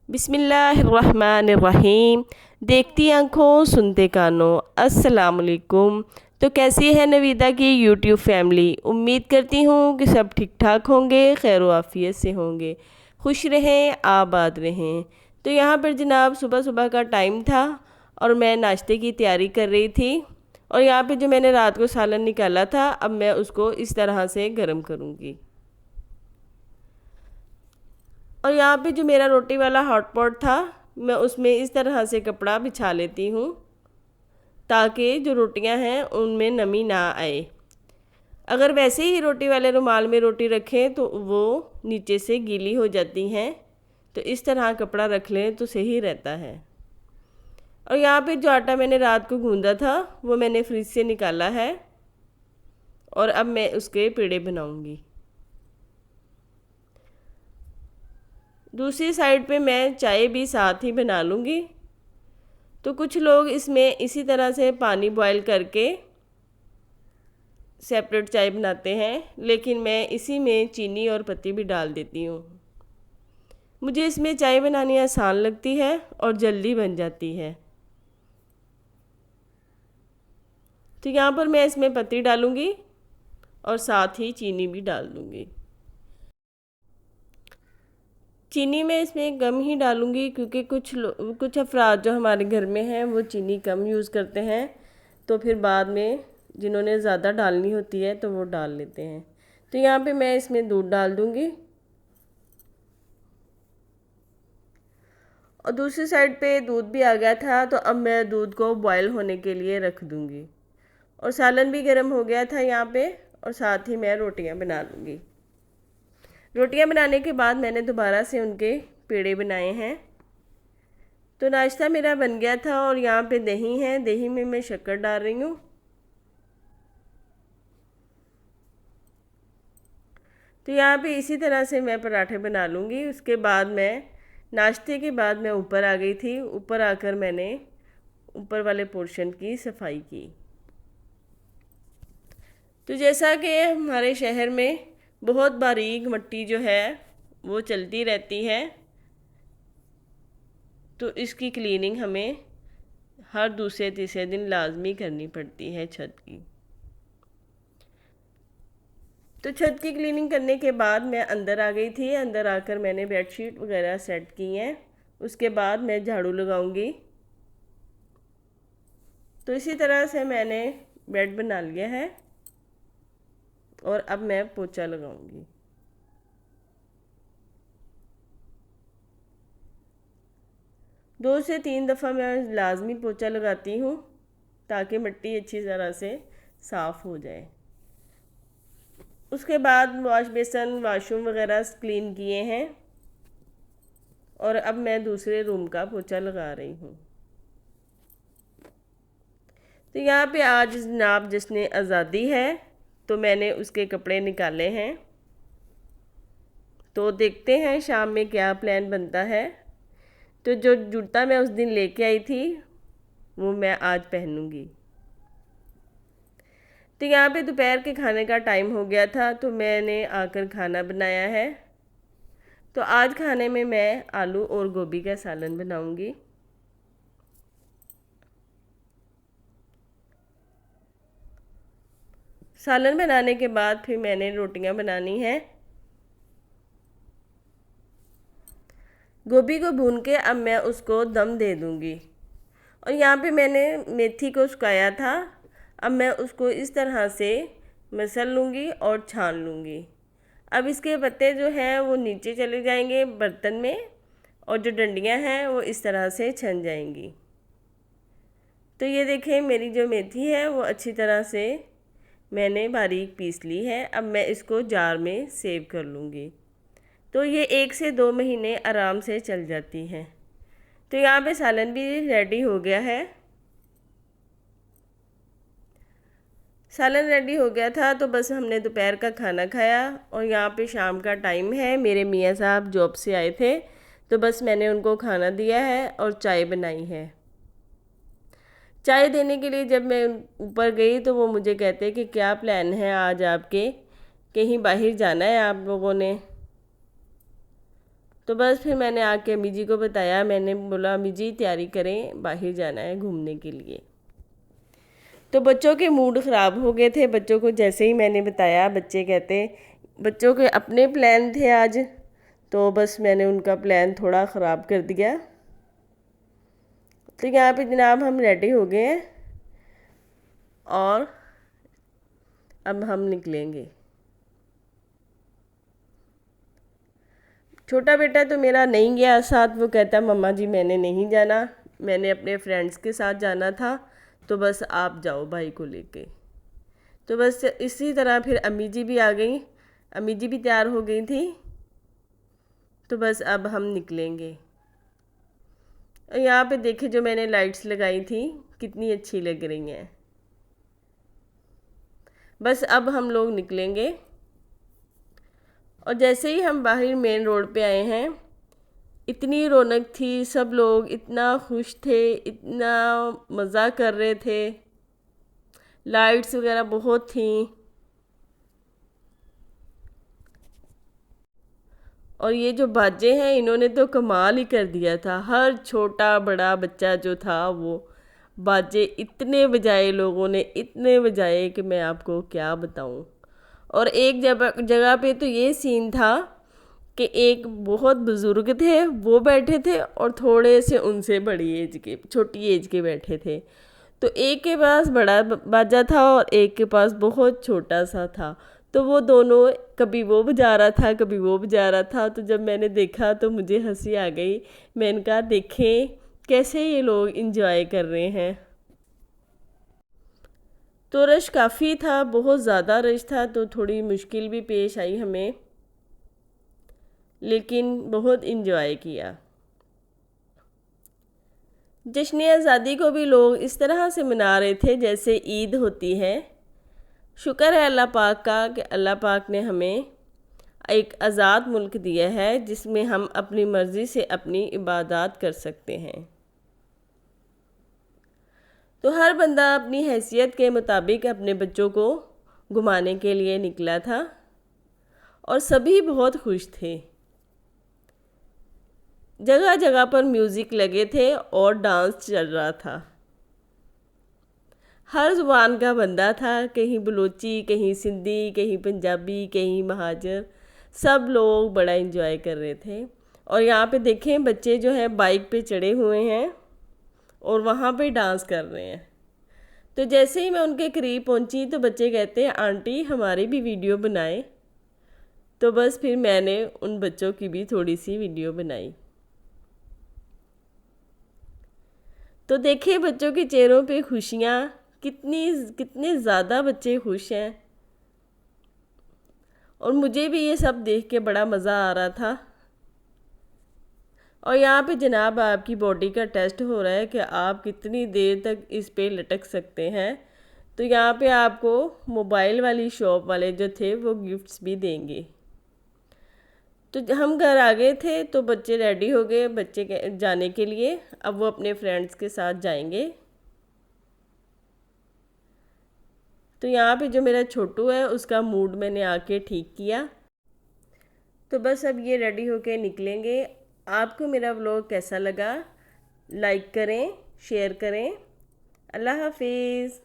बिस्मिल्लाहिर्रहमानिर्रहीम। देखती आँखों सुनते कानों, अस्सलाम वालेकुम। तो कैसी है नवीदा की यूट्यूब फैमिली। उम्मीद करती हूँ कि सब ठीक ठाक होंगे, खैर आफियत से होंगे, खुश रहें, आबाद रहें। तो यहाँ पर जनाब सुबह सुबह का टाइम था और मैं नाश्ते की तैयारी कर रही थी। और यहाँ पे जो मैंने रात को सालन निकाला था, अब मैं उसको इस तरह से गर्म करूँगी। और यहाँ पे जो मेरा रोटी वाला हॉट पॉट था, मैं उसमें इस तरह से कपड़ा बिछा लेती हूँ ताकि जो रोटियाँ हैं उनमें नमी ना आए। अगर वैसे ही रोटी वाले रुमाल में रोटी रखें तो वो नीचे से गीली हो जाती हैं, तो इस तरह कपड़ा रख लें तो सही रहता है। और यहाँ पे जो आटा मैंने रात को गूंदा था वो मैंने फ्रिज से निकाला है और अब मैं उसके पेड़े बनाऊँगी। दूसरी साइड पे मैं चाय भी साथ ही बना लूँगी। तो कुछ लोग इसमें इसी तरह से पानी बॉईल करके सेपरेट चाय बनाते हैं, लेकिन मैं इसी में चीनी और पत्ती भी डाल देती हूँ। मुझे इसमें चाय बनानी आसान लगती है और जल्दी बन जाती है। तो यहाँ पर मैं इसमें पत्ती डालूँगी और साथ ही चीनी भी डाल दूँगी। चीनी मैं इसमें कम ही डालूँगी क्योंकि कुछ अफराद जो हमारे घर में हैं वो चीनी कम यूज़ करते हैं, तो फिर बाद में जिन्होंने ज़्यादा डालनी होती है तो वो डाल लेते हैं। तो यहाँ पे मैं इसमें दूध डाल दूँगी और दूसरी साइड पे दूध भी आ गया था, तो अब मैं दूध को बॉयल होने के लिए रख दूँगी। और सालन भी गर्म हो गया था यहाँ पे, और साथ ही मैं रोटियाँ बना लूँगी। रोटियाँ बनाने के बाद मैंने दोबारा से उनके पेड़े बनाए हैं। तो नाश्ता मेरा बन गया था और यहाँ पे दही है, दही में मैं शक्कर डाल रही हूँ। तो यहाँ पे इसी तरह से मैं पराठे बना लूँगी। उसके बाद मैं नाश्ते के बाद मैं ऊपर आ गई थी। ऊपर आकर मैंने ऊपर वाले पोर्शन की सफाई की। तो जैसा कि हमारे शहर में बहुत बारीक मिट्टी जो है वो चलती रहती है, तो इसकी क्लीनिंग हमें हर दूसरे तीसरे दिन लाजमी करनी पड़ती है छत की। तो छत की क्लीनिंग करने के बाद मैं अंदर आ गई थी। अंदर आकर मैंने बेडशीट वगैरह सेट की हैं। उसके बाद मैं झाड़ू लगाऊंगी। तो इसी तरह से मैंने बेड बना लिया है और अब मैं पोछा लगाऊंगी। दो से तीन दफ़ा मैं लाजमी पोछा लगाती हूँ ताकि मिट्टी अच्छी तरह से साफ़ हो जाए। उसके बाद वॉश बेसन वाशरूम वगैरह क्लीन किए हैं और अब मैं दूसरे रूम का पोछा लगा रही हूँ। तो यहाँ पे आज जनाब जिसने आज़ादी है, तो मैंने उसके कपड़े निकाले हैं। तो देखते हैं शाम में क्या प्लान बनता है। तो जो जूता मैं उस दिन लेके आई थी वो मैं आज पहनूंगी। तो यहाँ पे दोपहर के खाने का टाइम हो गया था, तो मैंने आकर खाना बनाया है। तो आज खाने में मैं आलू और गोभी का सालन बनाऊंगी। सालन बनाने के बाद फिर मैंने रोटियां बनानी है। गोभी को भून के अब मैं उसको दम दे दूंगी। और यहाँ पे मैंने मेथी को सुखाया था, अब मैं उसको इस तरह से मसल लूँगी और छान लूँगी। अब इसके पत्ते जो हैं वो नीचे चले जाएंगे बर्तन में, और जो डंडियाँ हैं वो इस तरह से छन जाएंगी। तो ये देखें मेरी जो मेथी है वो अच्छी तरह से मैंने बारीक पीस ली है। अब मैं इसको जार में सेव कर लूँगी। तो ये 1 से 2 महीने आराम से चल जाती है। तो यहाँ पे सालन भी रेडी हो गया है। सालन रेडी हो गया था, तो बस हमने दोपहर का खाना खाया और यहाँ पे शाम का टाइम है। मेरे मियाँ साहब जॉब से आए थे, तो बस मैंने उनको खाना दिया है और चाय बनाई है। चाय देने के लिए जब मैं ऊपर गई तो वो मुझे कहते कि क्या प्लान है आज आपके, कहीं बाहर जाना है आप लोगों ने। तो बस फिर मैंने आके अम्मी जी को बताया, मैंने बोला अम्मी जी तैयारी करें, बाहर जाना है घूमने के लिए। तो बच्चों के मूड ख़राब हो गए थे। बच्चों को जैसे ही मैंने बताया, बच्चे कहते, बच्चों के अपने प्लान थे आज, तो बस मैंने उनका प्लान थोड़ा ख़राब कर दिया। तो यहाँ पे जनाब हम रेडी हो गए हैं और अब हम निकलेंगे। छोटा बेटा तो मेरा नहीं गया साथ, वो कहता मम्मा जी मैंने नहीं जाना, मैंने अपने फ्रेंड्स के साथ जाना था, तो बस आप जाओ भाई को लेके। तो बस इसी तरह फिर अम्मी जी भी आ गई, अम्मी जी भी तैयार हो गई थी। तो बस अब हम निकलेंगे। और यहाँ पे देखे जो मैंने लाइट्स लगाई थी कितनी अच्छी लग रही हैं। बस अब हम लोग निकलेंगे। और जैसे ही हम बाहर मेन रोड पे आए हैं, इतनी रौनक थी, सब लोग इतना खुश थे, इतना मज़ा कर रहे थे, लाइट्स वगैरह बहुत थी। और ये जो बाजे हैं इन्होंने तो कमाल ही कर दिया था। हर छोटा बड़ा बच्चा जो था वो बाजे इतने बजाए, लोगों ने इतने बजाए कि मैं आपको क्या बताऊं। और एक जगह पे तो ये सीन था कि एक बहुत बुज़ुर्ग थे वो बैठे थे और थोड़े से उनसे बड़ी एज के, छोटी एज के बैठे थे। तो एक के पास बड़ा बाजा था और एक के पास बहुत छोटा सा था। तो वो दोनों कभी वो बजा रहा था कभी वो बजा रहा था। तो जब मैंने देखा तो मुझे हंसी आ गई। मैंने कहा देखें कैसे ये लोग इंजॉय कर रहे हैं। तो रश काफ़ी था, बहुत ज़्यादा रश था, तो थोड़ी मुश्किल भी पेश आई हमें, लेकिन बहुत इंजॉय किया। जश्न आज़ादी को भी लोग इस तरह से मना रहे थे जैसे ईद होती है। शुक्र है अल्लाह पाक का कि अल्लाह पाक ने हमें एक आज़ाद मुल्क दिया है जिसमें हम अपनी मर्ज़ी से अपनी इबादत कर सकते हैं। तो हर बंदा अपनी हैसियत के मुताबिक अपने बच्चों को घुमाने के लिए निकला था और सभी बहुत खुश थे। जगह जगह पर म्यूज़िक लगे थे और डांस चल रहा था। हर ज़ुबान का बंदा था, कहीं बलोची, कहीं सिंधी, कहीं पंजाबी, कहीं महाजर, सब लोग बड़ा इंजॉय कर रहे थे। और यहाँ पे देखें बच्चे जो हैं बाइक पे चढ़े हुए हैं और वहाँ पे डांस कर रहे हैं। तो जैसे ही मैं उनके करीब पहुँची तो बच्चे कहते हैं आंटी हमारी भी वीडियो बनाएं। तो बस फिर मैंने उन बच्चों की भी थोड़ी सी वीडियो बनाई। तो देखिए बच्चों के चेहरों पे खुशियाँ, कितने ज़्यादा बच्चे खुश हैं। और मुझे भी ये सब देख के बड़ा मज़ा आ रहा था। और यहाँ पे जनाब आपकी बॉडी का टेस्ट हो रहा है कि आप कितनी देर तक इस पे लटक सकते हैं। तो यहाँ पे आपको मोबाइल वाली शॉप वाले जो थे वो गिफ्ट्स भी देंगे। तो हम घर आ गए थे तो बच्चे रेडी हो गए बच्चे जाने के लिए। अब वो अपने फ्रेंड्स के साथ जाएंगे। तो यहाँ पे जो मेरा छोटू है उसका मूड मैंने आके ठीक किया। तो बस अब ये रेडी होके निकलेंगे। आपको मेरा व्लॉग कैसा लगा, लाइक करें, शेयर करें। अल्लाह हाफिज़।